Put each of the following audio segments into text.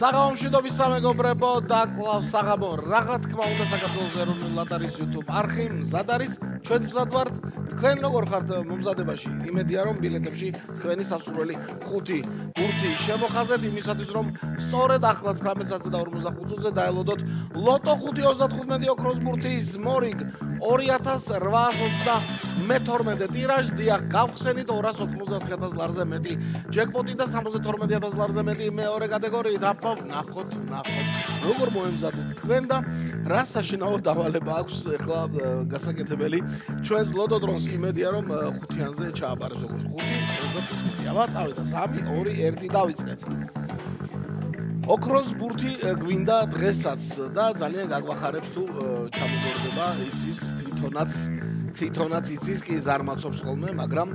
საღამომშვიდობის სამეგობრებო და კლავს საღამო რა თქმა უნდა საქართველოს ეროვნული ლატარის YouTube არხი მზად არის ჩვენ მზად ვართ თქვენ როგორ ხართ მომზადებაში იმედია რომ ბილეთებში თქვენი სასურველი 5 ბურთი შემოხაზეთ იმისათვის რომ სწორედ ახლა 19:45 წუთზე დაელოდოთ ლოტო 5.35 ოქროს ბურთის მორიგ 2822 ტირაჟ დიახ გავხსენით 294,000 ლარზე მეტი ჯეკპოტი და 72,000 ლარზე მეტი მეორე კატეგორიით ნახოთ როგორ მოემზადეთ თქვენ და რა საშინაო დავალება აქვს ახლა გასაკეთებელი ჩვენს ლოტო დრონს იმედია რომ 5-იანზე ჩააბარებს როგორც 5 აბა წავიდა 3 2 1 დავიწყეთ ოქროს ბურთი გვინდა დღესაც და ძალიან გაგვახარებს თუ ჩამოგორდება იცის თვითონაც იცის კი ზარმაცობს ხოლმე მაგრამ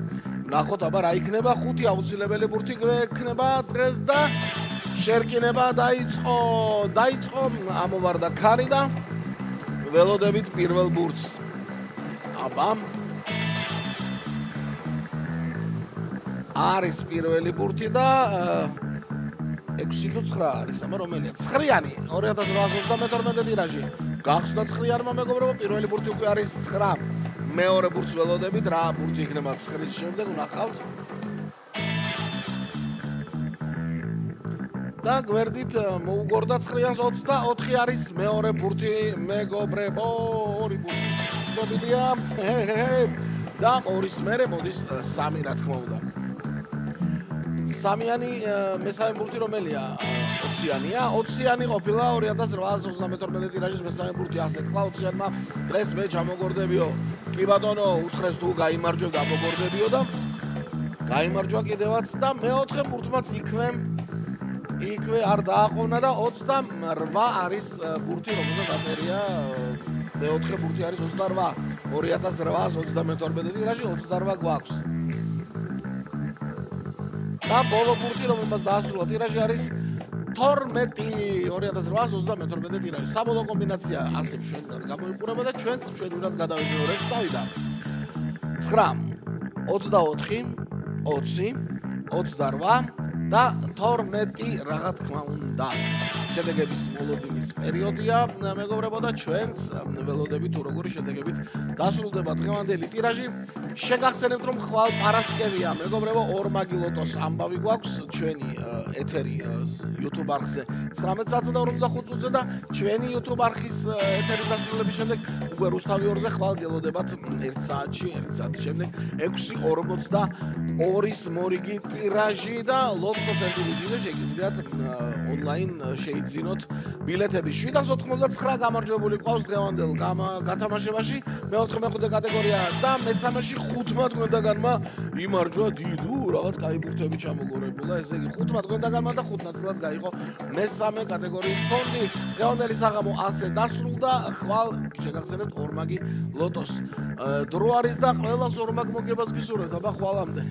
ნახოთ აბა რა იქნება 5 აუცილებელი ბურთი გვექნება დღეს და შერკინება დაიწყო ამოვარდა ქარი და ველოდებით პირველ ბურთს აბა არის პირველი ბურთი და 6-9 არის აბა რომელია 9-იანი 2822 ტირაჟი გახსნა 9-იანმა მეგობრებო პირველი ბურთი უკვე არის 9 მეორე ბურთს ველოდებით რა ბურთი იქნება 9-ის შემდეგ ვნახავთ და გვერდით მოუგორდა 9-იანს 24 არის მეორე ბურთი მეგობრებო ორი ბურთი ცნობილია და ორის მერე მოდის 3 რა თქმა უნდა 3-იანი მესამე ბურთი რომელია 20-იანია 20-იანი ყოფილა 2832 ტირაჟის მესამე ბურთი ასე თქვა 20-იანმა დღეს მე ჩამოგორდებიო კი ბატონო უთხრეს თუ გაიმარჯვებ და მოგორდებიო და გაიმარჯვა კიდევაც და მეოთხე ბურთმაც იქვე არ დააყოვნა და 28 არის ბურთი რომელსაც აწერია მეოთხე ბურთი არის 28 2822 ტირაჟი 28 გვაქვს და ბოლო ბურთი რომელსაც დაასრულა ტირაჟი არის 2822 ტირაჟი საბოლოო კომბინაცია ასე მშვენივრად გამოიყურება და ჩვენც მშვენივრად გადავიმეორებთ წავიდა 9 24 20 28 და 12 რა თქმა უნდა შედეგების მოლოდინის პერიოდია მეგობრებო და ჩვენც ველოდებით თუ როგორი შედეგებით დასრულდება დღევანდელი ტირაჟი შეგახსენებთ რომ ხვალ პარასკევია მეგობრებო ორმაგი ლოტოს ამბავი გვაქვს ჩვენი ეთერი YouTube არხზე 19:45 წუთზე და ჩვენი YouTube არხის ეთერის დასრულების შემდეგ უკვე რუსთავი 2-ზე ხვალ გელოდებათ 1 საათში შემდეგ 6:42-ის მორიგი ტირაჟი და ლოტო ტელევიზიაზე შეგიძლიათ ონლაინ შეიძინოთ ბილეთები 799 გამარჯვებული ყავს დღევანდელ გათამაშებაში მეოთხე მეხუთე კატეგორია და მესამეში 5-მა თქვენდაგანმა იმარჯვა დიდუ რაღაც კაი ბურთები ჩამოგორებულა ესე იგი 5-მა თქვენდაგანმა და 5 ნაწილად გაიყო მესამე კატეგორიის ფონდი დღევანდელი საღამო ასე დასრულდა ხვალ შეგახსენებთ ორმაგი ლოტოს დრო არის და ყველას ორმაგ მოგებას გისურვებთ აბა ხვალამდე